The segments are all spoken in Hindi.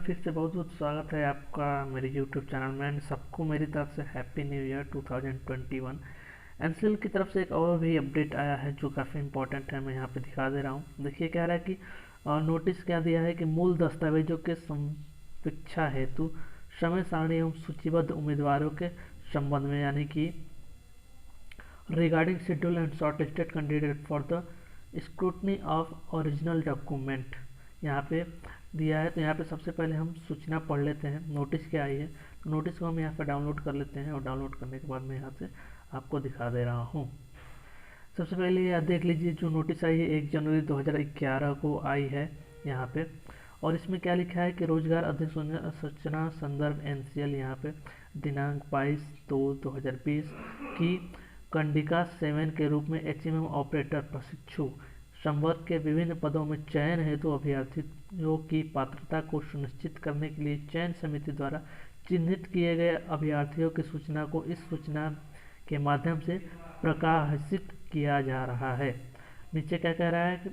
फिर से बहुत बहुत स्वागत है आपका मेरे YouTube चैनल में। एंड सबको मेरी तरफ से हैप्पी न्यू ईयर 2021। एनसीएल की तरफ से एक और भी अपडेट आया है जो काफ़ी इंपॉर्टेंट है, मैं यहाँ पे दिखा दे रहा हूँ। देखिए क्या रहा है कि नोटिस क्या दिया है कि मूल दस्तावेजों के समीक्षा हेतु समय सारणी एवं सूचीबद्ध उम्मीदवारों के संबंध में, यानी कि regarding schedule and shortlisted candidate for the scrutiny of original document यहाँ पे दिया है। तो यहाँ पे सबसे पहले हम सूचना पढ़ लेते हैं, नोटिस क्या आई है। नोटिस को हम यहाँ पे डाउनलोड कर लेते हैं और डाउनलोड करने के बाद मैं यहाँ से आपको दिखा दे रहा हूँ। सबसे पहले यह देख लीजिए, जो नोटिस आई है 1 जनवरी 2011 को आई है यहाँ पे। और इसमें क्या लिखा है कि रोजगार अधिसूचना संदर्भ एनसीएल यहाँ पे दिनांक 22/2/2020 की कंडिका 7 के रूप में एचएमएम ऑपरेटर प्रशिक्षु संवर्ग के विभिन्न पदों में चयन हेतु अभ्यर्थियों की पात्रता को सुनिश्चित करने के लिए चयन समिति द्वारा चिन्हित किए गए अभ्यर्थियों की सूचना को इस सूचना के माध्यम से प्रकाशित किया जा रहा है। नीचे क्या कह रहा है कि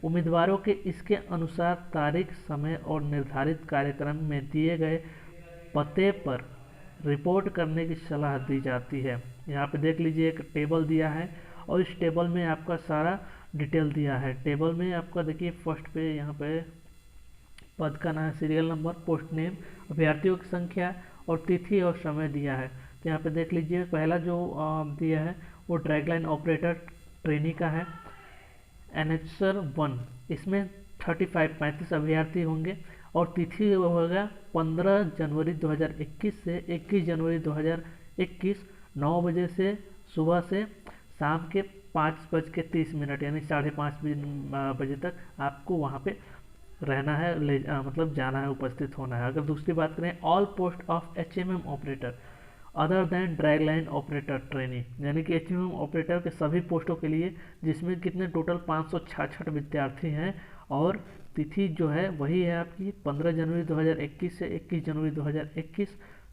उम्मीदवारों के इसके अनुसार तारीख, समय और निर्धारित कार्यक्रम में दिए गए पते पर रिपोर्ट करने की सलाह दी जाती है। यहाँ पे देख लीजिए एक टेबल दिया है और इस टेबल में आपका सारा डिटेल दिया है। टेबल में आपका देखिए फर्स्ट पे यहाँ पे पद का नाम, सीरियल नंबर, पोस्ट नेम, अभ्यर्थियों की संख्या और तिथि और समय दिया है। तो यहाँ पे देख लीजिए पहला जो दिया है वो ड्रैगलाइन ऑपरेटर ट्रेनी का है, एनेक्सर 1। इसमें 35 अभ्यर्थी होंगे और तिथि होगा 15 जनवरी 2021 से 21 जनवरी 2021, 9 बजे से सुबह से शाम के 5:30 यानी 5:30 बजे तक आपको वहाँ पे रहना है, मतलब जाना है, उपस्थित होना है। अगर दूसरी बात करें, all post of HMM operator other than drag line operator trainee, यानी कि एचएमएम ऑपरेटर के सभी पोस्टों के लिए, जिसमें कितने टोटल 566 विद्यार्थी हैं। और तिथि जो है वही है आपकी 15 जनवरी 2021 से 21 जनवरी 2021,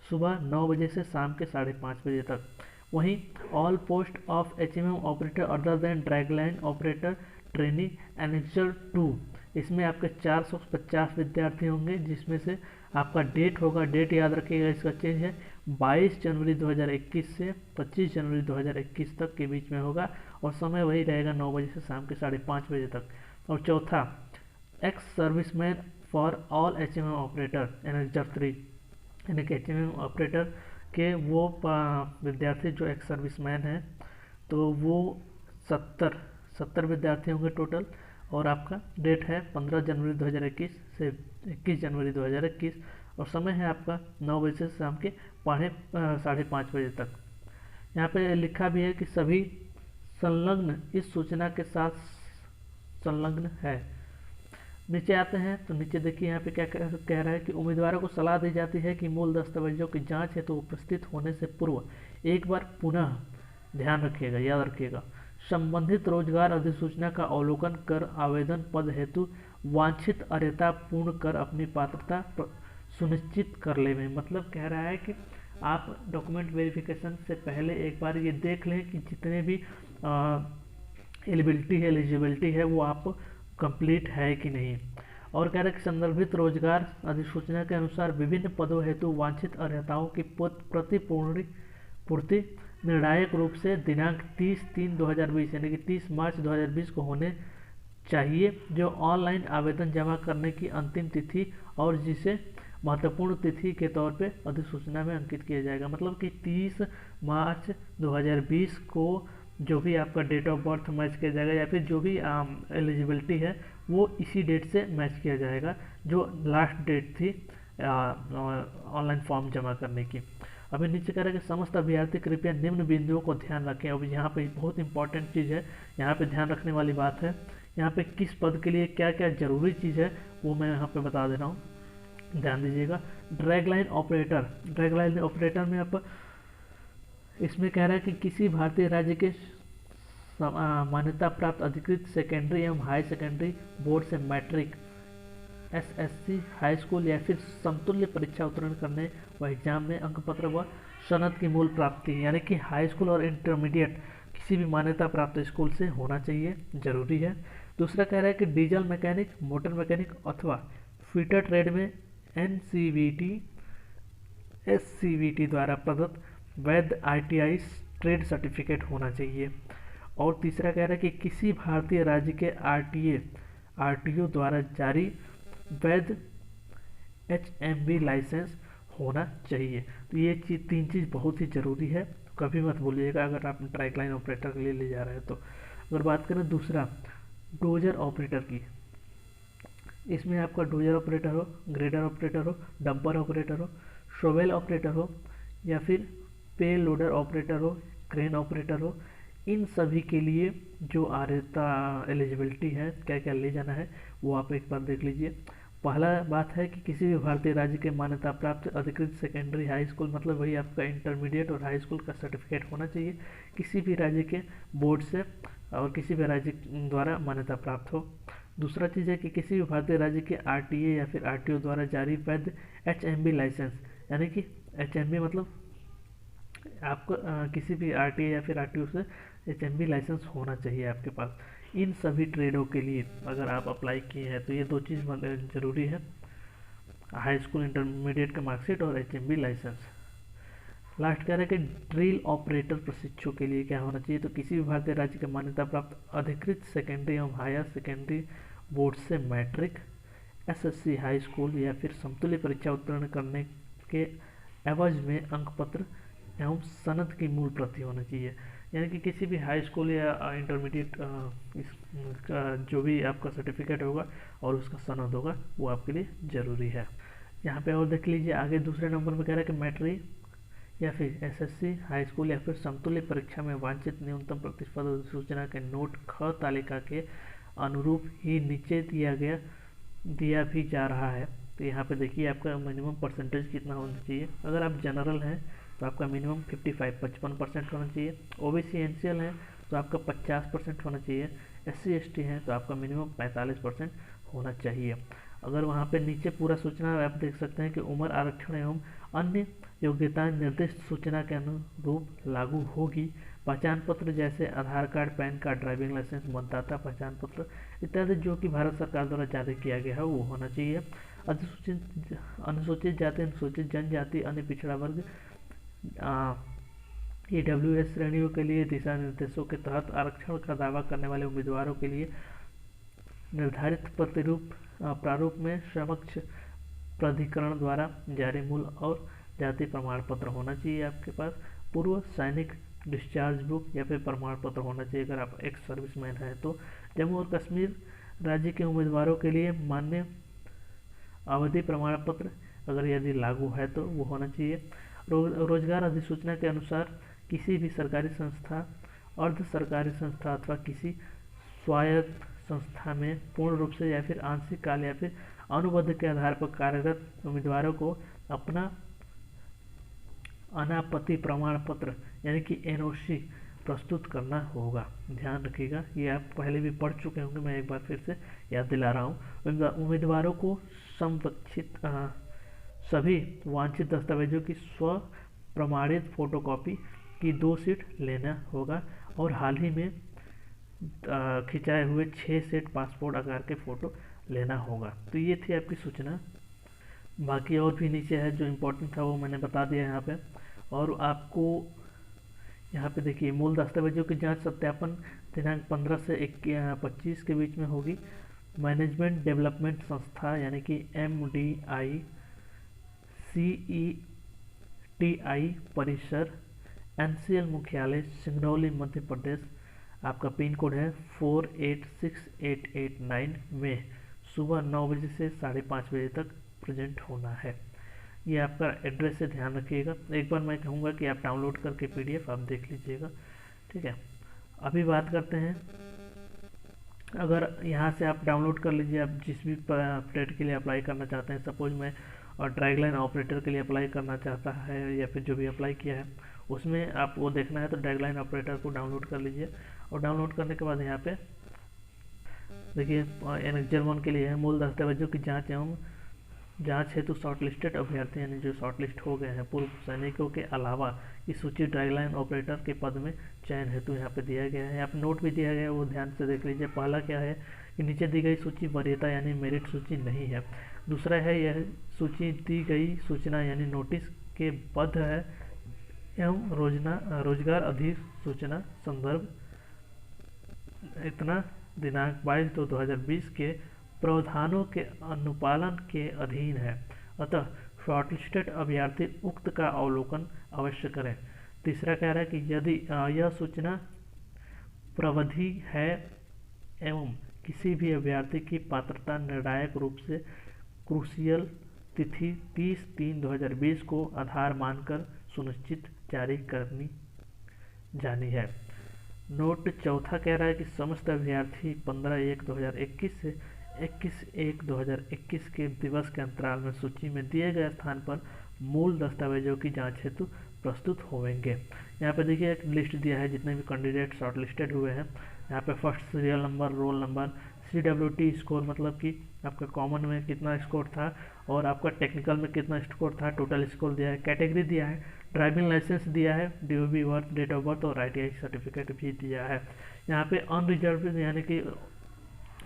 सुबह 9 बजे से शाम के 5:30 बजे तक। वहीं all post of HMM operator other than drag line operator trainee annexure 2, इसमें आपके 450 विद्यार्थी होंगे, जिसमें से आपका डेट होगा, डेट याद रखिएगा, इसका चेंज है 22 जनवरी 2021 से 25 जनवरी 2021 तक के बीच में होगा और समय वही रहेगा 9 बजे से शाम के 5:30 बजे तक। और चौथा, ex serviceman for all HMM operator annexure 3, यानी कि एचएमएम ऑपरेटर के वो विद्यार्थी जो एक्स सर्विसमैन हैं, तो वो 70 विद्यार्थी होंगे टोटल। और आपका डेट है 15 जनवरी 2021 से 21 जनवरी 2021 और समय है आपका 9 बजे से शाम के 5:30 बजे तक। यहाँ पे लिखा भी है कि सभी संलग्न इस सूचना के साथ संलग्न है। नीचे आते हैं तो नीचे देखिए यहाँ पे क्या कह रहा है कि उम्मीदवारों को सलाह दी जाती है कि मूल दस्तावेजों की जांच हेतु उपस्थित होने से पूर्व एक बार पुनः ध्यान रखिएगा, याद रखिएगा, संबंधित रोजगार अधिसूचना का अवलोकन कर आवेदन पद हेतु वांछित अर्हता पूर्ण कर अपनी पात्रता सुनिश्चित कर ले। मतलब कह रहा है कि आप डॉक्यूमेंट वेरिफिकेशन से पहले एक बार ये देख लें कि जितने भी एलिजिबिलिटी है वो आप कंप्लीट है कि नहीं। और कह रहे हैं कि संदर्भित रोजगार अधिसूचना के अनुसार विभिन्न पदों हेतु वांछित अर्हताओं की पूर्ति निर्णायक रूप से दिनांक 30/3/2020 यानी कि 30 मार्च 2020 को होने चाहिए, जो ऑनलाइन आवेदन जमा करने की अंतिम तिथि और जिसे महत्वपूर्ण तिथि के तौर पे अधिसूचना में अंकित किया जाएगा। मतलब कि 30 मार्च 2020 को जो भी आपका डेट ऑफ बर्थ मैच किया जाएगा या फिर जो भी एलिजिबिलिटी है वो इसी डेट से मैच किया जाएगा, जो लास्ट डेट थी ऑनलाइन फॉर्म जमा करने की। अभी नीचे कह रहा है कि समस्त अभ्यर्थी कृपया निम्न बिंदुओं को ध्यान रखें। अब यहाँ पे बहुत इंपॉर्टेंट चीज़ है, यहाँ पे ध्यान रखने वाली बात है। यहाँ पे किस पद के लिए क्या क्या जरूरी चीज़ है वो मैं यहाँ पे बता दे रहा हूँ, ध्यान दीजिएगा। ड्रैग लाइन ऑपरेटर में आप इसमें कह रहा है कि किसी भारतीय राज्य के मान्यता प्राप्त अधिकृत सेकेंडरी एवं हाई सेकेंडरी बोर्ड से मैट्रिक, एसएससी, हाई स्कूल या फिर समतुल्य परीक्षा उत्तीर्ण करने व एग्जाम में अंक पत्र व सनद की मूल प्राप्ति, यानी कि हाई स्कूल और इंटरमीडिएट किसी भी मान्यता प्राप्त स्कूल से होना चाहिए, जरूरी है। दूसरा कह रहा है कि डीजल मैकेनिक, मोटर मैकेनिक अथवा फीटर ट्रेड में NCVT SCVT द्वारा प्रदत्त वैध ITI ट्रेड सर्टिफिकेट होना चाहिए। और तीसरा कह रहा है कि किसी भारतीय राज्य के RTO द्वारा जारी वैध HMV लाइसेंस होना चाहिए। तो ये तीन चीज़ बहुत ही ज़रूरी है, कभी मत भूलिएगा अगर आप ट्रैक लाइन ऑपरेटर के लिए ले जा रहे हैं तो। अगर बात करें दूसरा डोजर ऑपरेटर की, इसमें आपका डोजर ऑपरेटर हो, ग्रेडर ऑपरेटर हो, डंपर ऑपरेटर हो, शोवेल ऑपरेटर हो या फिर पे लोडर ऑपरेटर हो, क्रेन ऑपरेटर हो, इन सभी के लिए जो आर्हता एलिजिबिलिटी है, क्या क्या ले जाना है, वो आप एक बार देख लीजिए। पहला बात है कि किसी भी भारतीय राज्य के मान्यता प्राप्त अधिकृत सेकेंडरी हाई स्कूल, मतलब वही आपका इंटरमीडिएट और हाई स्कूल का सर्टिफिकेट होना चाहिए किसी भी राज्य के बोर्ड से और किसी भी राज्य द्वारा मान्यता प्राप्त हो। दूसरा चीज़ है कि किसी भी भारतीय राज्य के RTA या फिर RTO द्वारा जारी वैध HMV लाइसेंस, यानी कि HMV मतलब आपको किसी भी RTA या फिर RTO से HMV लाइसेंस होना चाहिए आपके पास। इन सभी ट्रेडों के लिए अगर आप अप्लाई किए हैं तो ये दो चीज़ ज़रूरी है, हाई स्कूल इंटरमीडिएट का मार्कशीट और HMV लाइसेंस। लास्ट कह रहा है कि ड्रिल ऑपरेटर प्रशिक्षु के लिए क्या होना चाहिए, तो किसी भी भारतीय राज्य के मान्यता प्राप्त अधिकृत सेकेंडरी एवं हायर सेकेंडरी बोर्ड से मैट्रिक, SSC हाई स्कूल या फिर समतुल्य परीक्षा उत्तीर्ण करने के एवज में अंक पत्र एवं सनद की मूल प्रति होनी चाहिए। यानी कि किसी भी हाई स्कूल या इंटरमीडिएट जो भी आपका सर्टिफिकेट होगा और उसका सनद होगा वो आपके लिए ज़रूरी है। यहाँ पे और देख लीजिए आगे दूसरे नंबर में कह रहा है कि मैट्रिक या फिर SSC हाई स्कूल या फिर समतुल्य परीक्षा में वांछित न्यूनतम प्रतिस्पर्धा अधिसूचना के नोट ख तालिका के अनुरूप ही नीचे दिया भी जा रहा है। तो यहाँ पे देखिए आपका मिनिमम परसेंटेज कितना होना चाहिए। अगर आप जनरल हैं तो आपका मिनिमम 55% होना चाहिए, OBC NCL है तो आपका 50% होना चाहिए, SC ST है तो आपका मिनिमम 45% होना चाहिए। अगर वहाँ पे नीचे पूरा सूचना आप देख सकते हैं कि उम्र आरक्षण एवं अन्य योग्यताएं निर्दिष्ट सूचना के अनुरूप लागू होगी। पहचान पत्र जैसे Aadhaar card, PAN card, driving licence, मतदाता पहचान पत्र इत्यादि जो कि भारत सरकार द्वारा जारी किया गया है वो होना चाहिए। अनुसूचित जाति, अनुसूचित जनजाति, अन्य पिछड़ा वर्ग EWS श्रेणियों के लिए दिशा निर्देशों के तहत आरक्षण का दावा करने वाले उम्मीदवारों के लिए निर्धारित प्रारूप में समक्ष प्राधिकरण द्वारा जारी मूल और जाति प्रमाण पत्र होना चाहिए आपके पास। पूर्व सैनिक डिस्चार्ज बुक या फिर प्रमाण पत्र होना चाहिए अगर आप एक्स सर्विसमैन हैं तो। जम्मू और कश्मीर राज्य के उम्मीदवारों के लिए मान्य अवधि प्रमाण पत्र अगर यदि लागू है तो वो होना चाहिए। रोजगार अधिसूचना के अनुसार किसी भी सरकारी संस्था, अर्ध सरकारी संस्था अथवा किसी स्वायत्त संस्था में पूर्ण रूप से या फिर आंशिक काल या फिर अनुबंध के आधार पर कार्यरत उम्मीदवारों को अपना अनापत्ति प्रमाण पत्र यानी कि NOC प्रस्तुत करना होगा। ध्यान रखिएगा, ये आप पहले भी पढ़ चुके होंगे, मैं एक बार फिर से याद दिला रहा हूँ। उम्मीदवारों को संरक्षित सभी वांछित दस्तावेजों की स्व प्रमाणित फोटोकॉपी की 2 सेट लेना होगा और हाल ही में खिंचाए हुए 6 सेट पासपोर्ट आकार के फ़ोटो लेना होगा। तो ये थी आपकी सूचना। बाकी और भी नीचे है जो इम्पोर्टेंट था वो मैंने बता दिया यहाँ पे। और आपको यहाँ पे देखिए मूल दस्तावेजों की जांच सत्यापन दिनांक 15 से 25 के बीच में होगी। मैनेजमेंट डेवलपमेंट संस्था यानी कि MDI CETI परिसर NCL मुख्यालय सिंगरौली मध्य प्रदेश। आपका पिन कोड है 486889 में सुबह 9 बजे से 5:30 बजे तक प्रेजेंट होना है। ये आपका एड्रेस है, ध्यान रखिएगा। एक बार मैं कहूँगा कि आप डाउनलोड करके PDF आप देख लीजिएगा, ठीक है। अभी बात करते हैं, अगर यहाँ से आप डाउनलोड कर लीजिए, आप जिस भी ट्रेड के लिए अप्लाई करना चाहते हैं, सपोज मैं और ड्रैग लाइन ऑपरेटर के लिए अप्लाई करना चाहता है या फिर जो भी अप्लाई किया है उसमें आप वो देखना है तो ड्रैग लाइन ऑपरेटर को डाउनलोड कर लीजिए। और डाउनलोड करने के बाद यहाँ पे देखिए एनेक्जर 1 के लिए है मूल दस्तावेजों की जांच एवं जांच हेतु शॉर्टलिस्टेड अभ्यर्थी यानी जो शॉर्टलिस्ट हो गए हैं पूर्व सैनिकों के अलावा इस सूची ड्रैग लाइन ऑपरेटर के पद में चयन हेतु यहाँ पे दिया गया है। यहाँ पे नोट भी दिया गया है, वो ध्यान से देख लीजिए। पहला क्या है कि नीचे दी गई सूची वरीयता यानी मेरिट सूची नहीं है। दूसरा है यह सूची दी गई सूचना यानी नोटिस के बद्ध है एवं रोजगार अधिसूचना संदर्भ इतना दिनांक 22/2/2020 के प्रावधानों के अनुपालन के अधीन है, अतः शॉर्टलिस्टेड अभ्यर्थी उक्त का अवलोकन अवश्य करें। तीसरा कह रहा है कि यदि यह सूचना प्रविधि है एवं किसी भी अभ्यर्थी की पात्रता निर्णायक रूप से क्रूशियल तिथि 30/3/2020 को आधार मानकर सुनिश्चित जारी करनी जानी है। नोट चौथा कह रहा है कि समस्त अभ्यर्थी 15/1/2021 से 21/1/2021 के दिवस के अंतराल में सूची में दिए गए स्थान पर मूल दस्तावेजों की जांच हेतु प्रस्तुत होंगे। यहाँ पे देखिए एक लिस्ट दिया है जितने भी कैंडिडेट शॉर्टलिस्टेड हुए हैं। यहाँ पे first serial number, roll number, CWT score मतलब कि आपका कॉमन में कितना स्कोर था और आपका टेक्निकल में कितना स्कोर था, टोटल स्कोर दिया है, कैटेगरी दिया है, ड्राइविंग लाइसेंस दिया है, DOB birth, date of birth और ITI सर्टिफिकेट भी दिया है। यहाँ पे अनरिजर्व यानी कि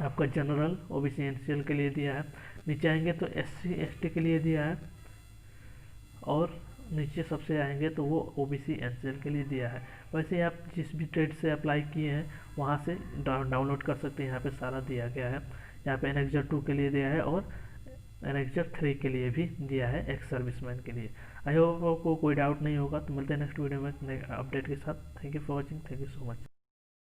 आपका जनरल OBC NCL के लिए दिया है। नीचे आएंगे तो SC ST के लिए दिया है और नीचे सबसे आएंगे तो वो OBC NCL के लिए दिया है। वैसे आप जिस भी ट्रेड से अप्लाई किए हैं वहाँ से डाउनलोड कर सकते हैं। यहाँ पे सारा दिया गया है। यहाँ पे Annexure 2 के लिए दिया है और Annexure 3 के लिए भी दिया है, एक्स सर्विसमैन के लिए। आई होप आपको कोई डाउट नहीं होगा। तो मिलते हैं नेक्स्ट वीडियो में नए अपडेट के साथ। Thank you for watching, thank you so much.